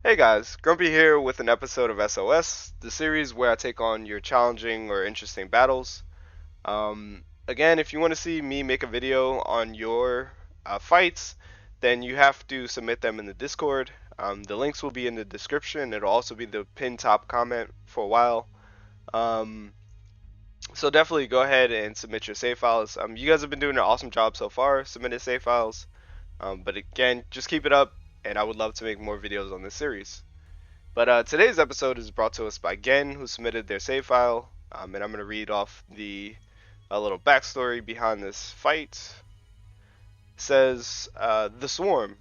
Hey guys, Grumpy here with an episode of SOS, the series where I take on your challenging or interesting battles. Again, if you want to see me make a video on your fights, then you have to submit them in the Discord. The links will be in the description. It'll also be the pinned top comment for a while. Um, so definitely go ahead and submit your save files. You guys have been doing an awesome job so far, submitting save files. But again, just keep it up, and I would love to make more videos on this series. But today's episode is brought to us by Gehn, who submitted their save file, and I'm going to read off the little backstory behind this fight. It says, The Swarm.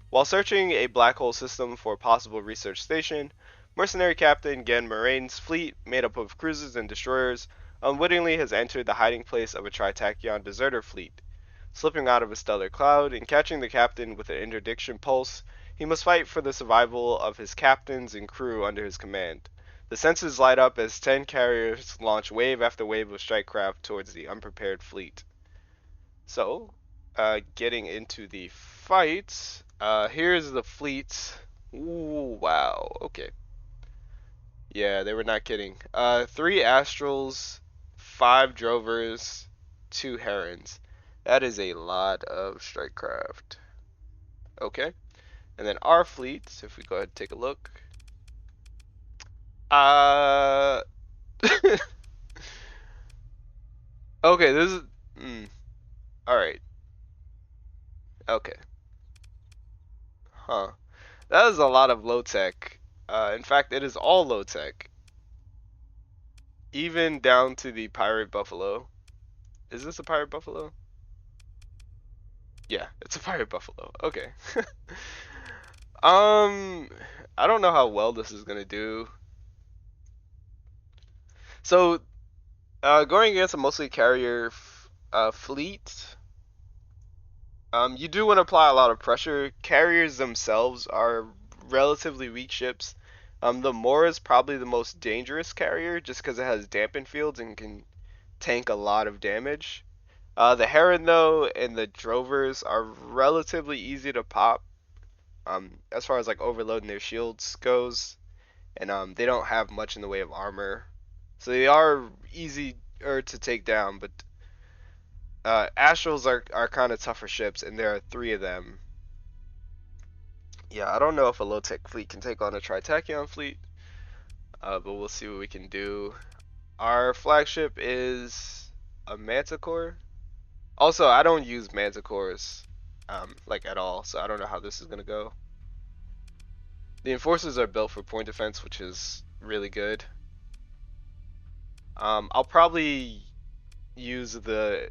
While searching a black hole system for a possible research station, mercenary captain Gehn Morane's fleet, made up of cruisers and destroyers, unwittingly has entered the hiding place of a Tri-Tachyon deserter fleet. Slipping out of a stellar cloud and catching the captain with an interdiction pulse, he must fight for the survival of his captains and crew under his command. The sensors light up as 10 carriers launch wave after wave of strike craft towards the unprepared fleet. So, getting into the fight, here's the fleet. Ooh, wow, okay. Yeah, they were not kidding. 3 Astrals, 5 Drovers, 2 Herons. That is a lot of strike craft. Okay. And then our fleet, so if we go ahead and take a look. Uh Okay, this is alright. Okay. Huh. That is a lot of low tech. In fact, it is all low tech. Even down to the pirate buffalo. Is this a pirate buffalo? Yeah, it's a pirate buffalo. Okay. I don't know how well this is gonna do. So, going against a mostly carrier fleet, you do want to apply a lot of pressure. Carriers themselves are relatively weak ships. The Moor is probably the most dangerous carrier just because it has dampen fields and can tank a lot of damage. The Heron, though, and the Drovers are relatively easy to pop as far as like overloading their shields goes. And they don't have much in the way of armor. So they are easier to take down, but Astrals are kind of tougher ships, and there are 3 of them. Yeah, I don't know if a low-tech fleet can take on a Tri-Tachyon fleet, but we'll see what we can do. Our flagship is a Manticore. Also, I don't use Manticores like at all, so I don't know how this is gonna go. The Enforcers are built for point defense, which is really good. I'll probably use the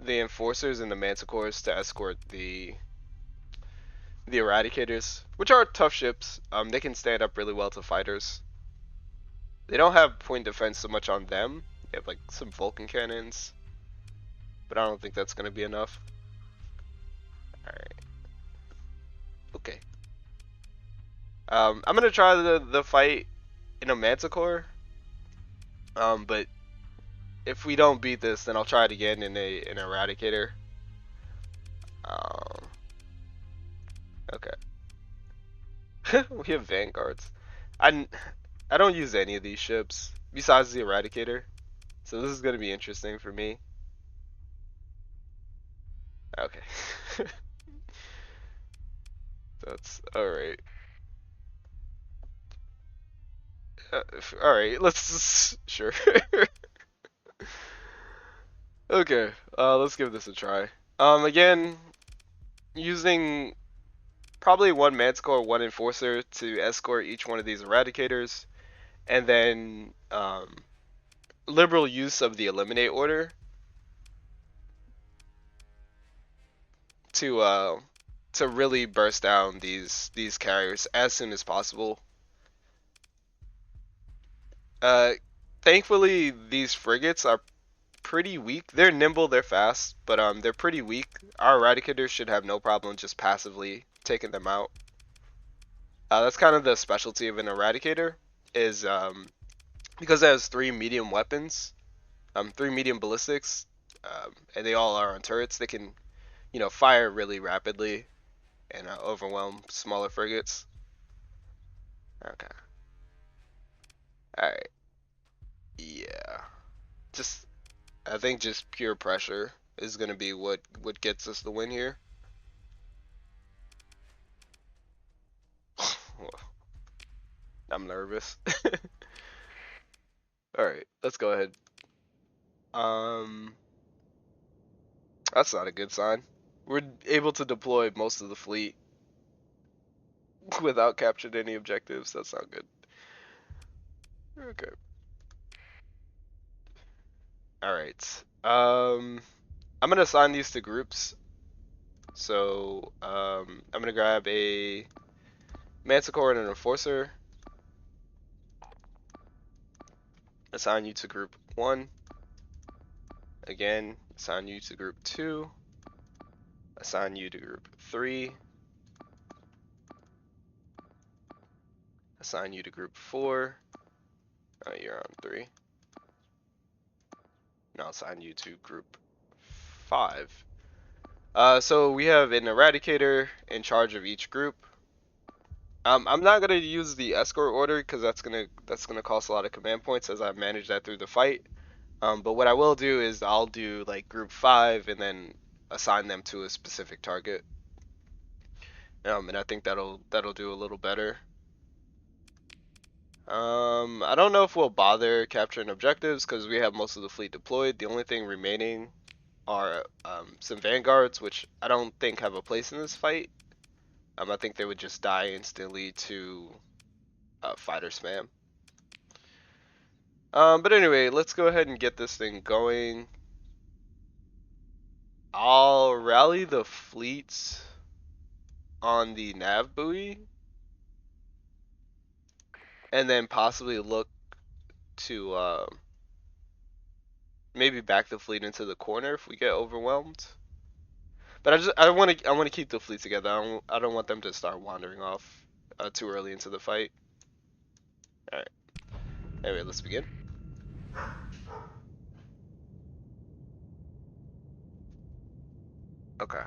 Enforcers and the Manticores to escort the Eradicators, which are tough ships. They can stand up really well to fighters. They don't have point defense so much on them. They have like some Vulcan cannons, but I don't think that's gonna be enough. Alright. Okay. I'm gonna try the fight in a Manticore. But if we don't beat this, then I'll try it again in an Eradicator. Okay. We have Vanguards. I don't use any of these ships besides the Eradicator, so this is gonna be interesting for me. Okay. That's alright. Alright, let's sure. Okay, let's give this a try. Again, using probably 1 Manticore, 1 Enforcer to escort each one of these Eradicators, and then liberal use of the Eliminate order to really burst down these carriers as soon as possible. Thankfully, these frigates are pretty weak. They're nimble, they're fast, but they're pretty weak. Our Eradicators should have no problem just passively taking them out. That's kind of the specialty of an Eradicator, is because it has 3 medium weapons, 3 medium ballistics, and they all are on turrets. They can, fire really rapidly and overwhelm smaller frigates. Okay. Alright. Yeah. Just, I think just pure pressure is gonna be what gets us the win here. I'm nervous. Alright, let's go ahead. That's not a good sign. We're able to deploy most of the fleet without capturing any objectives. That's not good. Okay. Alright. I'm gonna assign these to groups. So, I'm gonna grab a Manticore and an Enforcer. Assign you to group 1. Again, assign you to group 2. Assign you to group 3. Assign you to group 4. You're on 3. Now assign you to group 5. So we have an Eradicator in charge of each group. I'm not gonna use the escort order because that's gonna cost a lot of command points as I manage that through the fight. But what I will do is I'll do like group 5 and then assign them to a specific target. And I think that'll do a little better. I don't know if we'll bother capturing objectives because we have most of the fleet deployed. The only thing remaining are some vanguards, which I don't think have a place in this fight. I think they would just die instantly to fighter spam. But anyway, let's go ahead and get this thing going. I'll rally the fleets on the nav buoy and then possibly look to maybe back the fleet into the corner if we get overwhelmed. But I want to keep the fleet together. I don't want them to start wandering off too early into the fight. All right. Anyway, let's begin. Okay.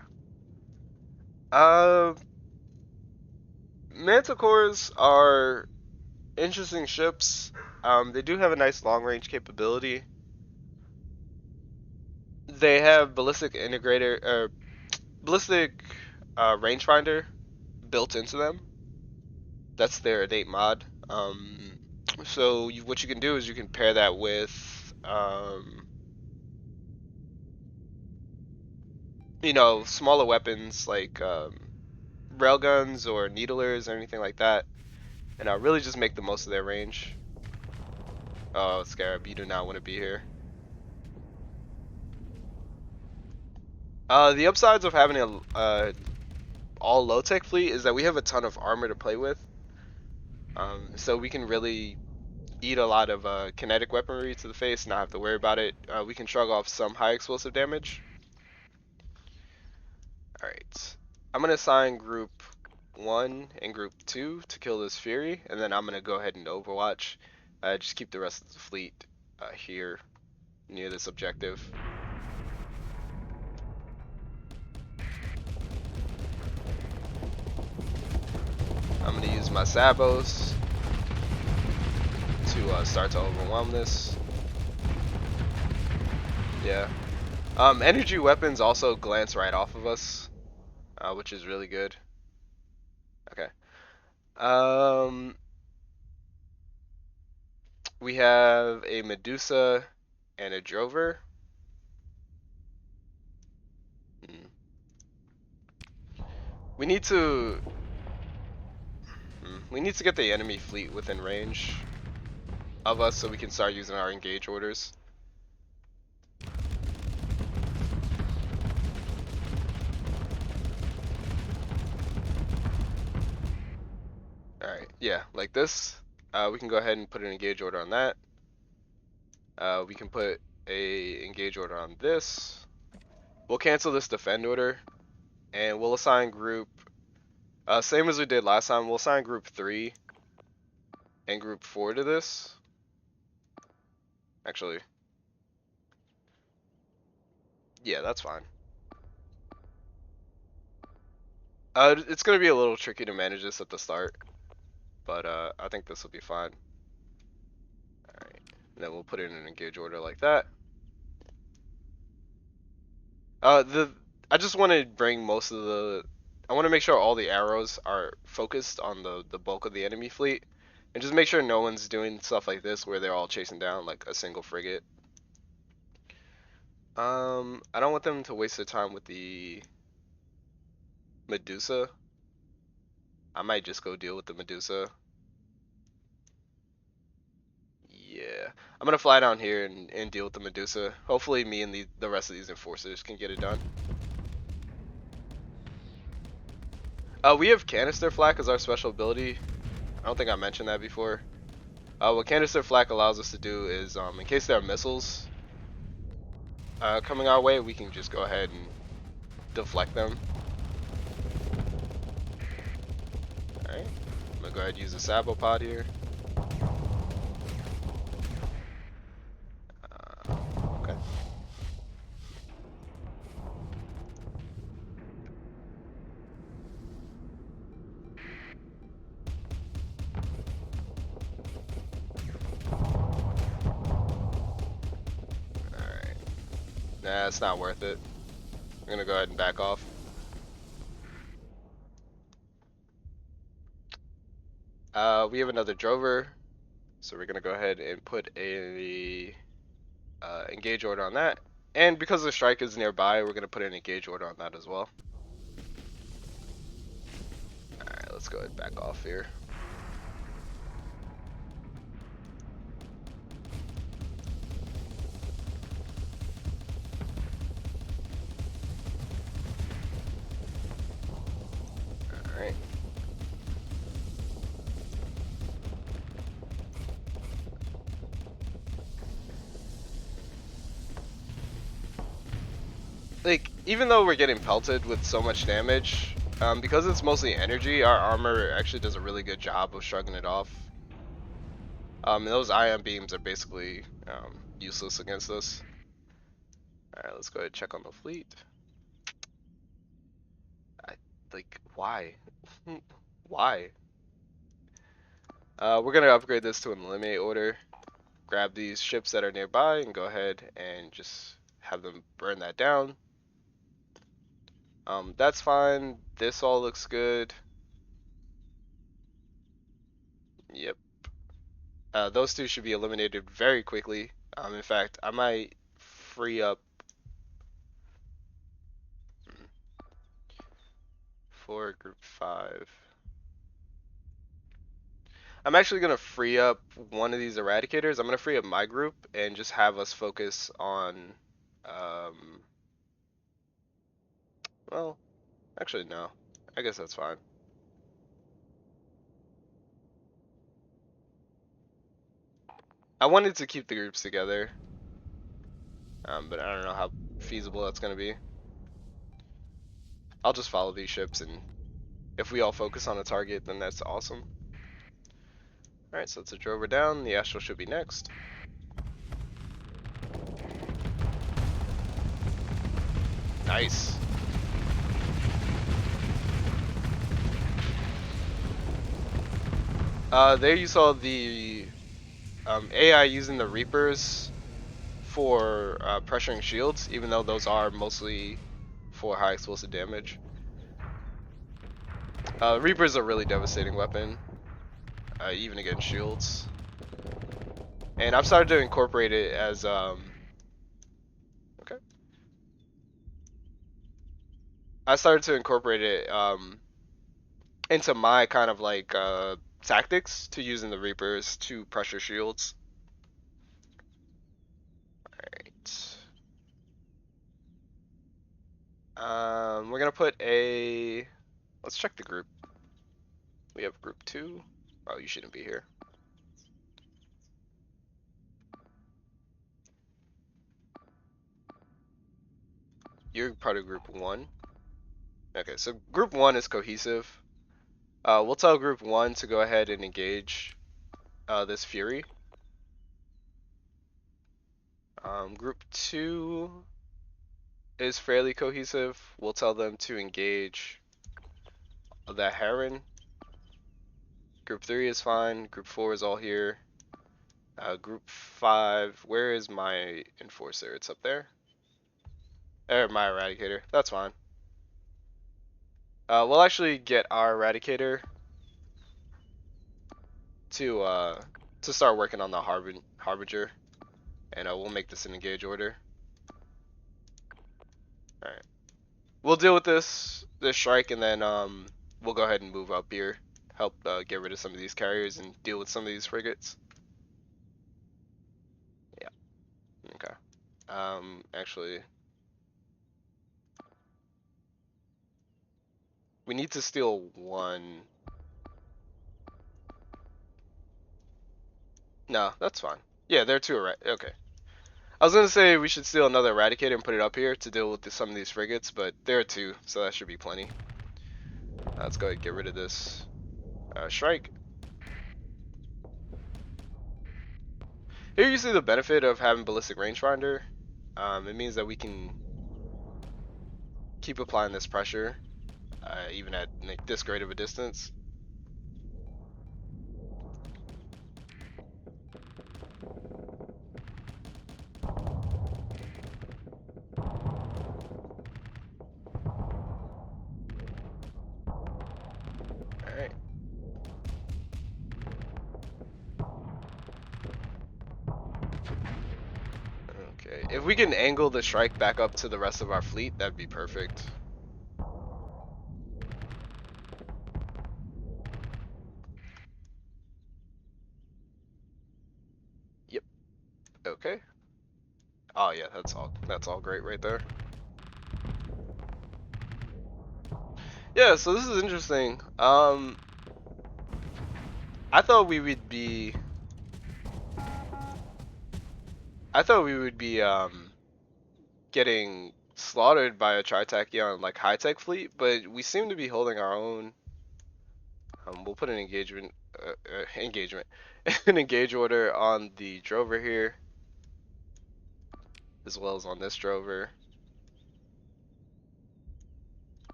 Manticores are interesting ships. They do have a nice long range capability. They have ballistic integrator or ballistic rangefinder built into them. That's their innate mod. So what you can do is you can pair that with you know, smaller weapons like railguns or needlers or anything like that, and I'll really just make the most of their range. Oh, Scarab, you do not want to be here. The upsides of having a all low-tech fleet is that we have a ton of armor to play with. So we can really eat a lot of kinetic weaponry to the face and not have to worry about it. We can shrug off some high explosive damage. Alright. I'm going to assign group 1 and group 2 to kill this Fury, and then I'm going to go ahead and overwatch. Just keep the rest of the fleet here near this objective. I'm going to use my Sabos to start to overwhelm this. Yeah. Energy weapons also glance right off of us, which is really good. Okay. We have a Medusa and a Drover. We need to get the enemy fleet within range of us so we can start using our engage orders. Alright, yeah, like this. We can go ahead and put an engage order on that. We can put a engage order on this. We'll cancel this defend order, and we'll assign group, same as we did last time, we'll assign group 3 and group 4 to this. Actually, yeah, that's fine. It's going to be a little tricky to manage this at the start. but I think this will be fine. Alright, and then we'll put it in an engage order like that. I just want to bring most of the, I want to make sure all the arrows are focused on the bulk of the enemy fleet, and just make sure no one's doing stuff like this where they're all chasing down like a single frigate. I don't want them to waste their time with the Medusa. I might just go deal with the Medusa. Yeah, I'm gonna fly down here and deal with the Medusa. Hopefully me and the rest of these enforcers can get it done. We have canister flak as our special ability. I don't think I mentioned that before. What canister flak allows us to do is, in case there are missiles coming our way, we can just go ahead and deflect them. Alright, I'm gonna go ahead and use the sabopod here. Okay. Alright. Nah, it's not worth it. I'm gonna go ahead and back off. We have another drover, so we're gonna go ahead and put a engage order on that. And because the strike is nearby, we're gonna put an engage order on that as well. Alright, let's go ahead and back off here. Alright. Like, even though we're getting pelted with so much damage, because it's mostly energy, our armor actually does a really good job of shrugging it off. And those ion beams are basically useless against us. Alright, let's go ahead and check on the fleet. Like, why? Why? We're gonna upgrade this to an eliminate order. Grab these ships that are nearby and go ahead and just have them burn that down. That's fine. This all looks good. Yep. Those two should be eliminated very quickly. In fact, I might free up for group 5. I'm actually going to free up one of these eradicators. I'm going to free up my group and just have us focus on, well, actually no. I guess that's fine. I wanted to keep the groups together, but I don't know how feasible that's going to be. I'll just follow these ships, and if we all focus on a target, then that's awesome. Alright, so it's a drover down. The Astral should be next. Nice. There you saw the AI using the Reapers for pressuring shields, even though those are mostly for high explosive damage. Reapers are a really devastating weapon, even against shields. And I've started to incorporate it as okay. I started to incorporate it into my kind of like tactics to using the Reapers to pressure shields. Alright. We're gonna put a, let's check the group. We have group 2. Oh, you shouldn't be here. You're part of group 1. Okay, so group 1 is cohesive. We'll tell group 1 to go ahead and engage this Fury. Group 2 is fairly cohesive. We'll tell them to engage the Heron. Group 3 is fine. Group 4 is all here. Group 5, where is my enforcer? It's up there. My eradicator. That's fine. We'll actually get our eradicator to start working on the harbinger, and we'll make this an engage order. All right. We'll deal with this strike, and then we'll go ahead and move up here, help get rid of some of these carriers and deal with some of these frigates. Yeah. Okay. Actually, we need to steal one. No, that's fine. Yeah, there are two. Okay. I was gonna say we should steal another eradicator and put it up here to deal with some of these frigates, but there are two, so that should be plenty. Let's go ahead and get rid of this strike. Here you see the benefit of having ballistic rangefinder. It means that we can keep applying this pressure, even at like this great of a distance. Alright. Okay, if we can angle the strike back up to the rest of our fleet, that'd be perfect. Yep. Okay. Oh yeah, that's all great right there. Yeah, so this is interesting. I thought we would be getting slaughtered by a Tri-Tachyon like high-tech fleet, but we seem to be holding our own. We'll put an an engage order on the drover here, as well as on this drover.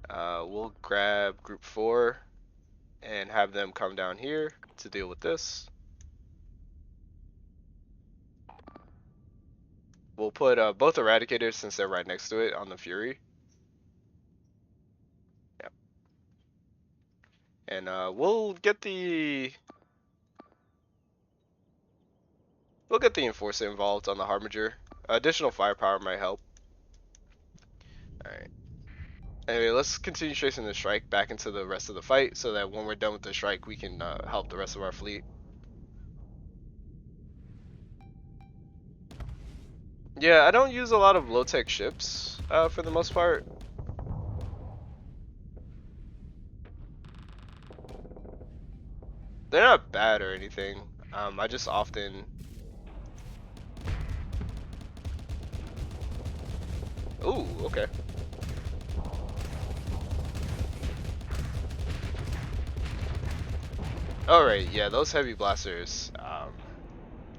We'll grab group 4 and have them come down here to deal with this. We'll put both eradicators, since they're right next to it, on the Fury. Yep. And we'll get the enforcer involved on the harbinger. Additional firepower might help. Alright. Anyway, let's continue tracing the strike back into the rest of the fight, so that when we're done with the strike, we can help the rest of our fleet. Yeah, I don't use a lot of low-tech ships for the most part. They're not bad or anything. I just often... Ooh, okay. Alright, yeah, those heavy blasters,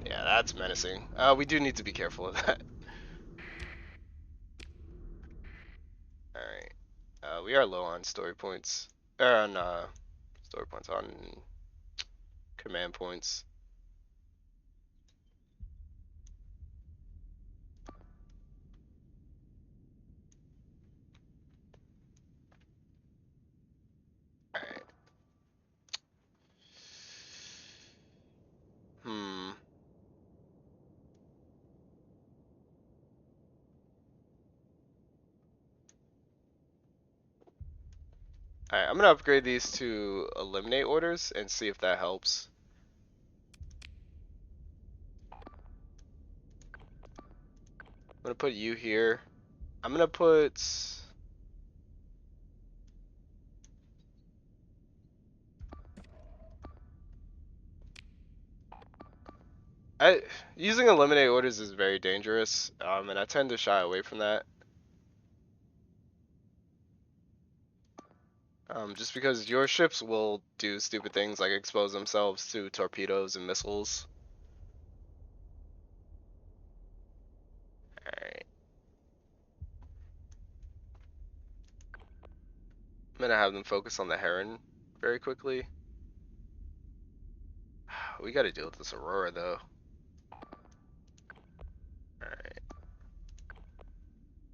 yeah, that's menacing. We do need to be careful of that. Alright. We are low on story points. On story points, on command points. Alright. Alright, I'm gonna upgrade these to eliminate orders and see if that helps. I'm gonna put you here. I'm gonna put... Using eliminate orders is very dangerous, and I tend to shy away from that. Just because your ships will do stupid things like expose themselves to torpedoes and missiles. Alright. I'm gonna have them focus on the Heron very quickly. We gotta deal with this Aurora though. Alright.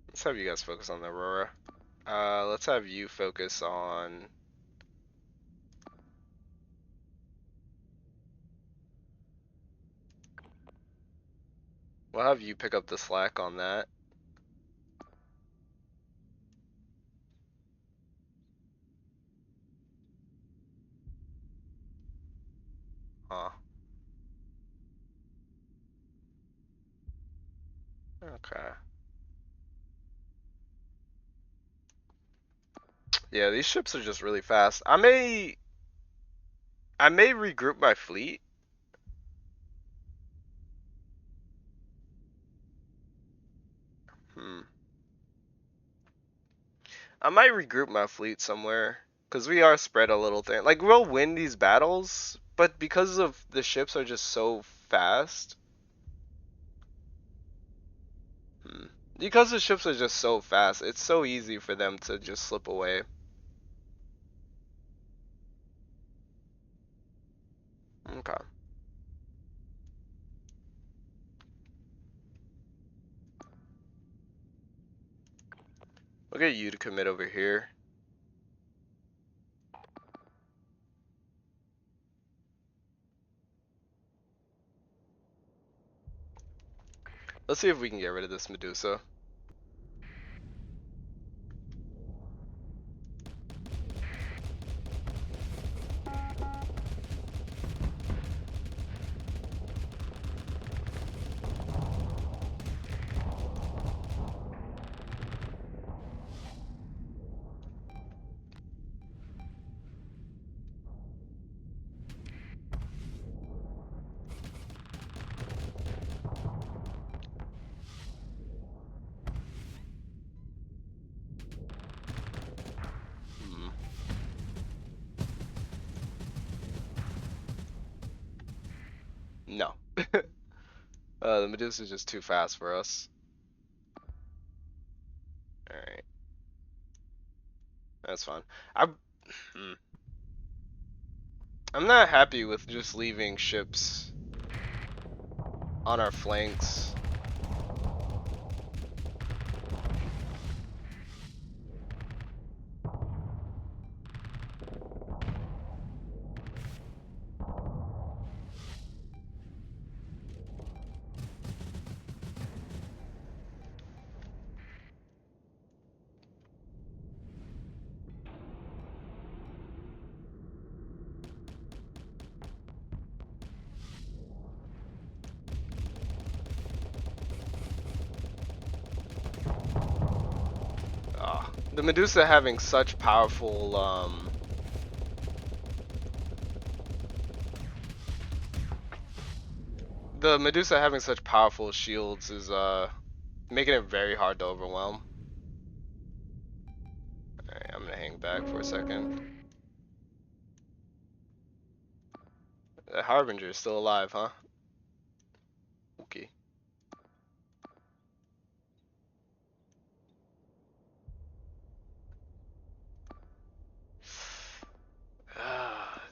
Let's have you guys focus on the Aurora. Let's have you focus on... We'll have you pick up the slack on that. Huh. Okay. Yeah, these ships are just really fast. I may regroup my fleet. I might regroup my fleet somewhere. Because we are spread a little thin. Like, we'll win these battles, but because of the ships are just so fast. Because the ships are just so fast, it's so easy for them to just slip away. Okay. We'll get you to commit over here. Let's see if we can get rid of this Medusa. No. The Medusa is just too fast for us. Alright. That's fine. I'm not happy with just leaving ships on our flanks. The Medusa having such powerful, the Medusa having such powerful shields is, making it very hard to overwhelm. Alright, I'm gonna hang back for a second. The Harbinger is still alive, huh? Okay.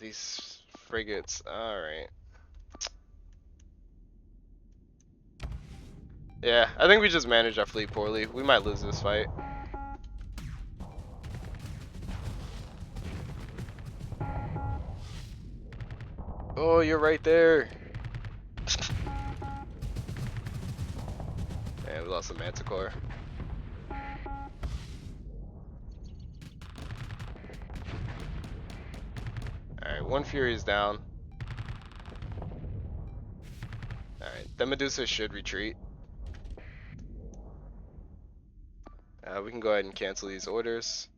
These frigates, alright. Yeah, I think we just managed our fleet poorly. We might lose this fight. Oh, you're right there. Man, we lost the Manticore. Alright, one Fury is down. Alright, the Medusa should retreat. We can go ahead and cancel these orders.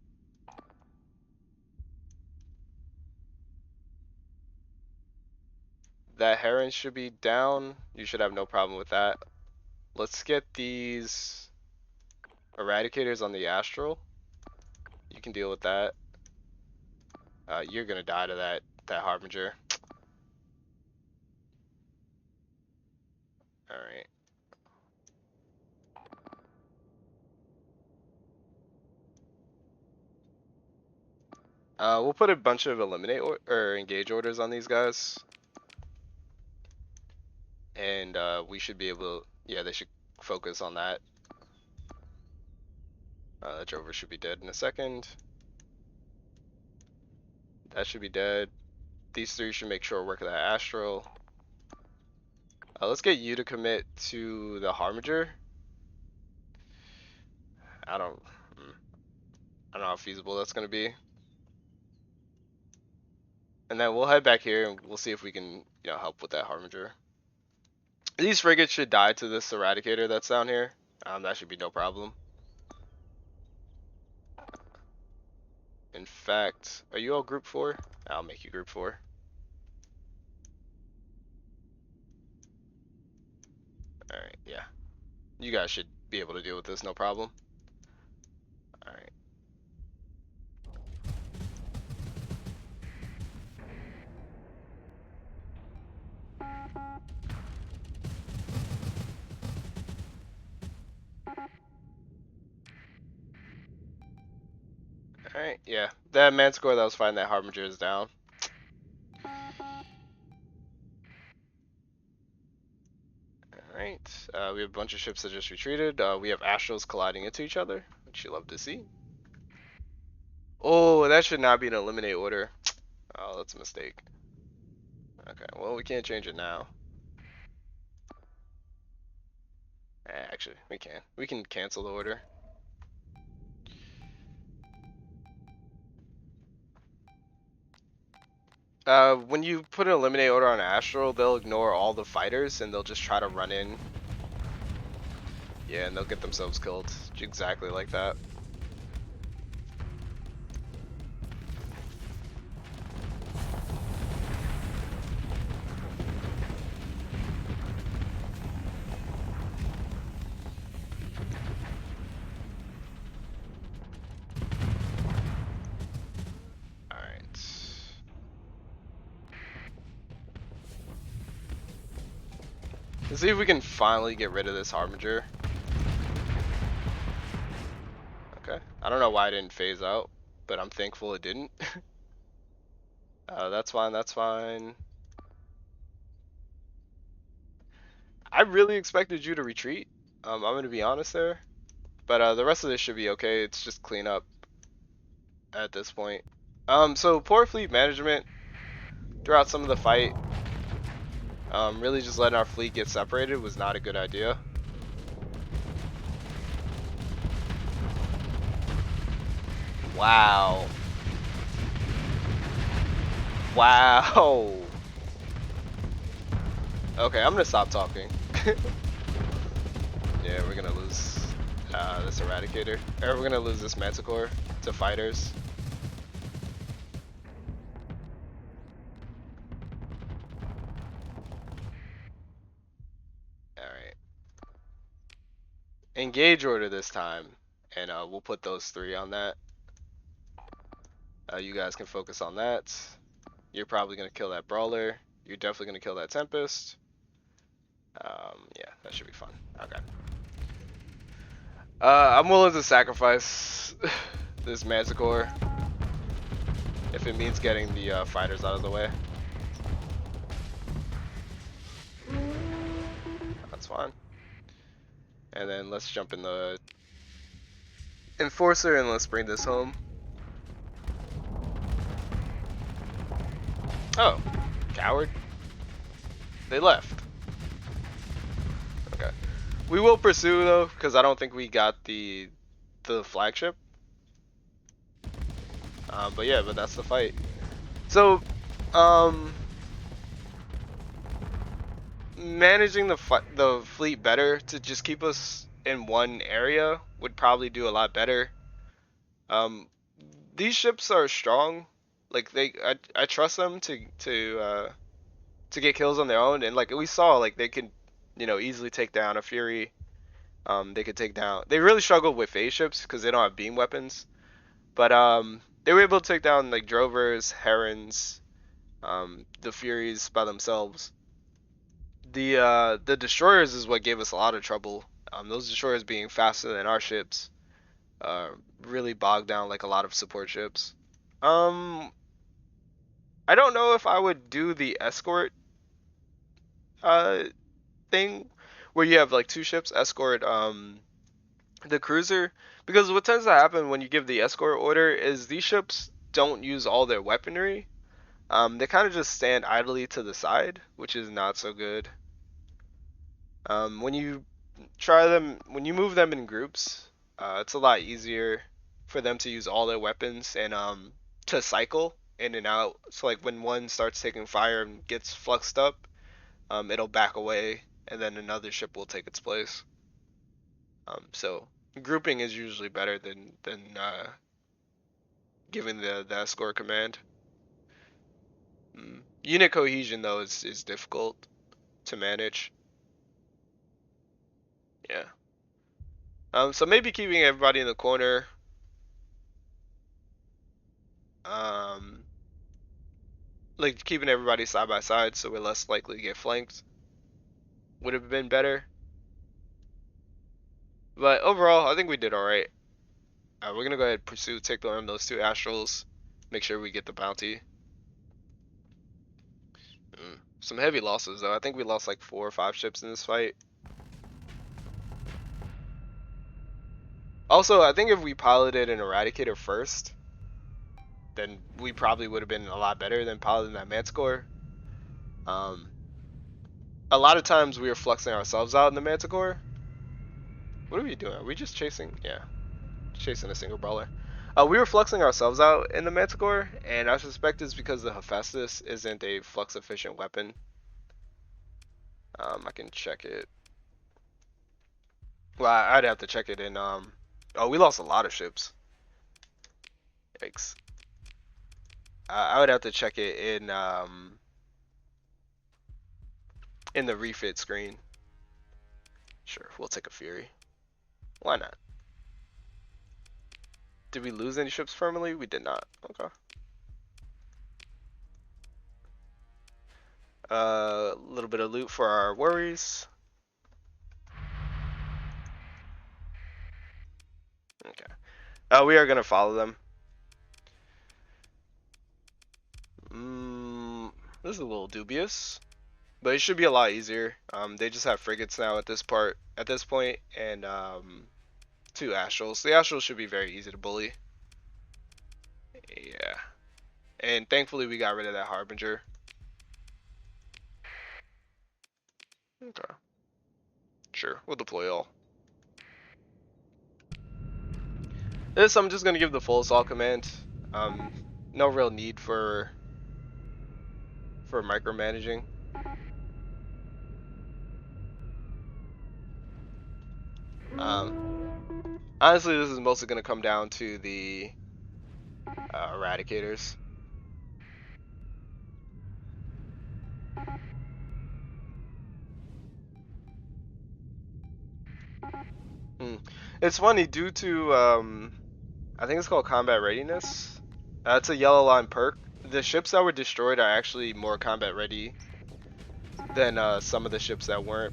That Heron should be down. You should have no problem with that. Let's get these Eradicators on the Astral. You can deal with that. You're gonna die to that Harbinger. Alright. We'll put a bunch of eliminate or engage orders on these guys. and we should be able to, yeah, they should focus on that. That drover should be dead in a second. That should be dead. These three should make sure work of that astral. Let's get you to commit to the Harbinger. I don't, I don't know how feasible that's gonna be. And then we'll head back here and we'll see if we can, help with that Harbinger. These frigates should die to this Eradicator that's down here. That should be no problem. In fact, are you all group 4? I'll make you group 4. Alright, yeah. You guys should be able to deal with this, no problem. Alright. Alright, yeah. That Manticore that was fighting that Harbinger is down. Alright, we have a bunch of ships that just retreated. We have Astrals colliding into each other, which you love to see. Oh, that should not be an eliminate order. Oh, that's a mistake. Okay, well, we can't change it now. Actually, we can. We can cancel the order. When you put an eliminate order on Astral, they'll ignore all the fighters and they'll just try to run in. Yeah, and they'll get themselves killed. Exactly like that. Let's see if we can finally get rid of this Harbinger. Okay. I don't know why it didn't phase out, but I'm thankful it didn't. That's fine, that's fine. I really expected you to retreat. I'm gonna be honest there. But the rest of this should be okay. It's just clean up at this point. So poor fleet management throughout some of the fight. Really just letting our fleet get separated was not a good idea. Wow. Wow. Okay, I'm gonna stop talking. Yeah, we're gonna lose this Eradicator. Or we're gonna lose this Manticore to fighters. Alright. Engage order this time. And we'll put those 3 on that. You guys can focus on that. You're probably gonna kill that Brawler. You're definitely gonna kill that Tempest. Yeah, that should be fun. Okay. I'm willing to sacrifice this Manticore if it means getting the fighters out of the way. That's fine. And then let's jump in the Enforcer and let's bring this home. Oh, coward. They left. Okay. We will pursue though, because I don't think we got the flagship. But yeah, but that's the fight. So, managing the fleet better to just keep us in one area would probably do a lot better. These ships are strong. Like I trust them to get kills on their own, and like we saw, like they can, easily take down a Fury. They could take down. They really struggled with phase ships because they don't have beam weapons, but they were able to take down like Drovers, Herons, the Furies by themselves. The destroyers is what gave us a lot of trouble. Those destroyers being faster than our ships, really bogged down like a lot of support ships. I don't know if I would do the escort thing where you have like two ships escort the cruiser, because what tends to happen when you give the escort order is these ships don't use all their weaponry. They kind of just stand idly to the side, which is not so good. When you when you move them in groups, it's a lot easier for them to use all their weapons and to cycle in and out. So like when one starts taking fire and gets fluxed up, it'll back away, and then another ship will take its place. So grouping is usually better than giving the escort command. Unit cohesion though is difficult to manage. Yeah. So maybe keeping everybody in the corner. Like keeping everybody side by side so we're less likely to get flanked would have been better. But overall, I think we did alright. We're gonna go ahead and pursue, take on those two astrals, make sure we get the bounty. Some heavy losses though. I think we lost like 4 or 5 ships in this fight. Also, I think if we piloted an Eradicator first, then we probably would have been a lot better than piloting that Manticore. A lot of times we were fluxing ourselves out in the Manticore. What are we doing? Are we just chasing? Yeah, chasing a single brawler. We were fluxing ourselves out in the Manticore, and I suspect it's because the Hephaestus isn't a flux efficient weapon. I can check it. Well, I'd have to check it in. Oh, we lost a lot of ships. Yikes. I would have to check it in the refit screen. Sure, we'll take a Fury. Why not? Did we lose any ships permanently? We did not. Okay. A little bit of loot for our worries. Okay. We are gonna follow them. This is a little dubious, but it should be a lot easier. They just have frigates now at this point, and 2 astrals. The astrals should be very easy to bully. Yeah. And thankfully we got rid of that Harbinger. Okay. Sure, we'll deploy all. This I'm just gonna give the full assault command. No real need for micromanaging. Honestly, this is mostly gonna come down to the Eradicators. It's funny, due to I think it's called combat readiness. It's a yellow line perk. The ships that were destroyed are actually more combat ready than some of the ships that weren't.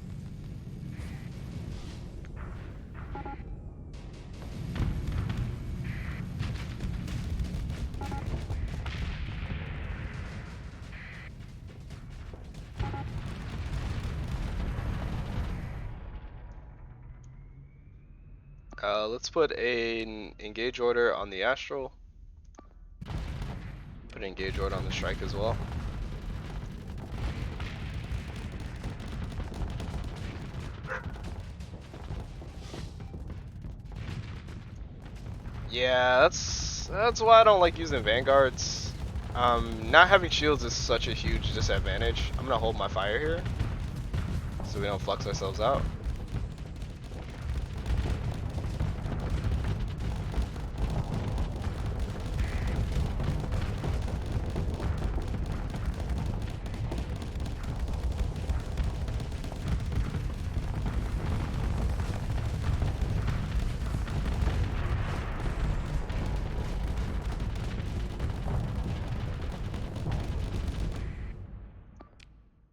Let's put an engage order on the Astral. Put an engage order on the Strike as well. Yeah, that's why I don't like using Vanguards. Not having shields is such a huge disadvantage. I'm gonna hold my fire here, so we don't flux ourselves out.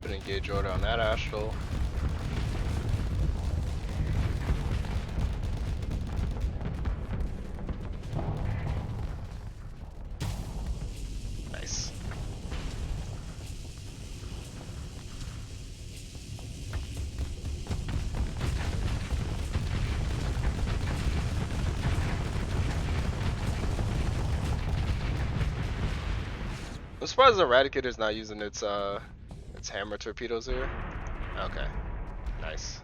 Engage order on that Astral. Nice. I'm surprised the Eradicator's not using its hammer torpedoes here. Okay, nice.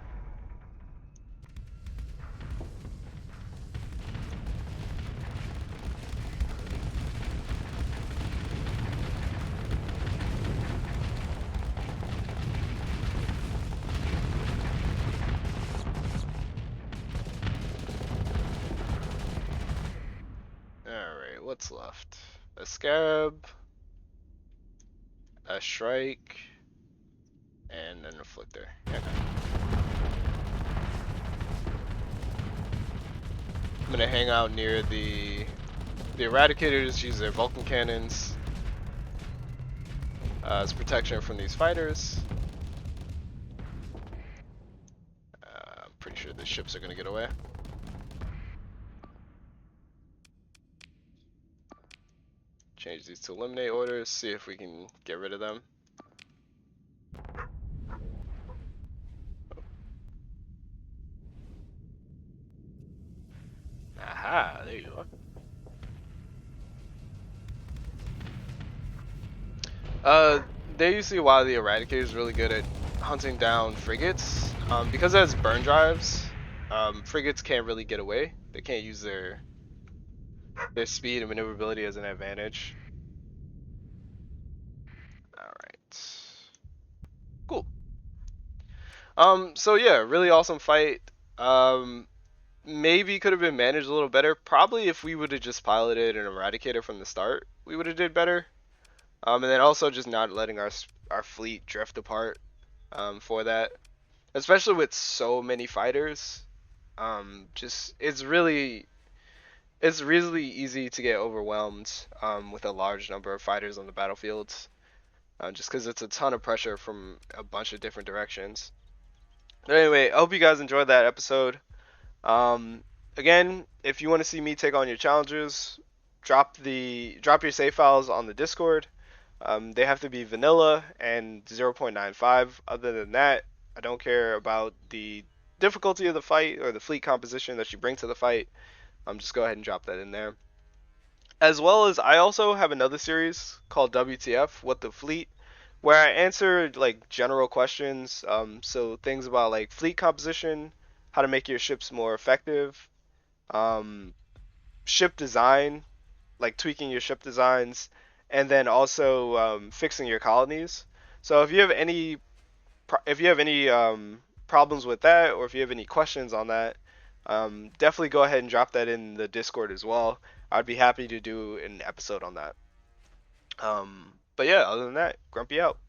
Alright, what's left? A Scarab, a Shrike, and an Afflictor. Okay. I'm gonna hang out near the Eradicators, use their Vulcan cannons as protection from these fighters. I'm pretty sure the ships are gonna get away. Change these to eliminate orders, see if we can get rid of them. Aha, there you are. There you see why the Eradicator is really good at hunting down frigates. Because it has burn drives, frigates can't really get away. They can't use their speed and maneuverability as an advantage. Alright. Cool. So yeah, really awesome fight. Maybe could have been managed a little better. Probably if we would have just piloted an Eradicator from the start, we would have did better. And then also just not letting our fleet drift apart for that. Especially with so many fighters. Just it's really easy to get overwhelmed with a large number of fighters on the battlefields. Just because it's a ton of pressure from a bunch of different directions. But anyway, I hope you guys enjoyed that episode. Again, if you want to see me take on your challenges, drop your save files on the Discord. They have to be vanilla and 0.95. Other than that, I don't care about the difficulty of the fight or the fleet composition that you bring to the fight. Just go ahead and drop that in there. As well as I also have another series called WTF, What the Fleet, where I answer like general questions. So things about like fleet composition, how to make your ships more effective, ship design, like tweaking your ship designs, and then also fixing your colonies. So if you have any problems with that, or if you have any questions on that, definitely go ahead and drop that in the Discord as well. I'd be happy to do an episode on that. But yeah, other than that, Grumpy out.